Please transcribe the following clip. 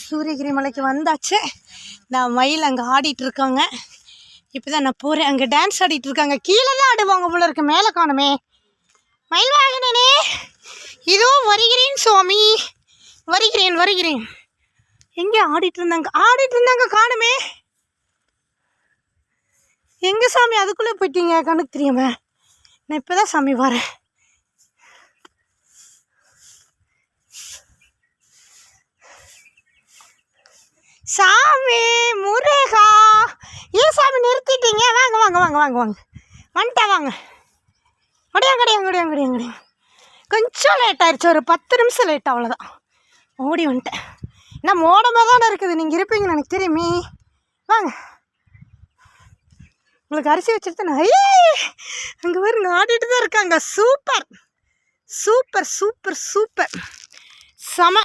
சூரியகிரி மலைக்கு வந்தாச்சு. நான் மயில் அங்கே ஆடிட்டு இருக்காங்க. இப்போதான் நான் போகிறேன். அங்கே டான்ஸ் ஆடிட்டு இருக்காங்க. கீழே தான் ஆடுவாங்க போல இருக்கு, மேலே காணுமே. மயில் வாகனனே, இதோ வருகிறேன் சுவாமி, வருகிறேன் வருகிறேன். எங்கே ஆடிட்டு இருந்தாங்க காணுமே. எங்கே சாமி அதுக்குள்ளே போயிட்டீங்க? கணக்கு தெரியாம. நான் இப்போ தான் சாமி வரேன். சாமி முருகா, ஏன் சாமி நிறுத்திட்டீங்க? வாங்க வாங்க வாங்க வாங்க வாங்க வந்துட்டா வாங்க. கிடையாது கொஞ்சம் லேட் ஆயிடுச்சு, ஒரு 10 நிமிஷம் லேட், அவ்வளோதான். ஓடி வந்துட்டேன். ஏன்னா மோடமாக தானே இருக்குது, நீங்கள் இருப்பீங்கன்னு எனக்கு தெரியுமே. வாங்க, உங்களுக்கு அரிசி வச்சுருத்தேன். ஐயே, அங்கே பாருங்க ஆடிட்டு தான் இருக்காங்க. சூப்பர் சூப்பர் சூப்பர் சூப்பர், செம.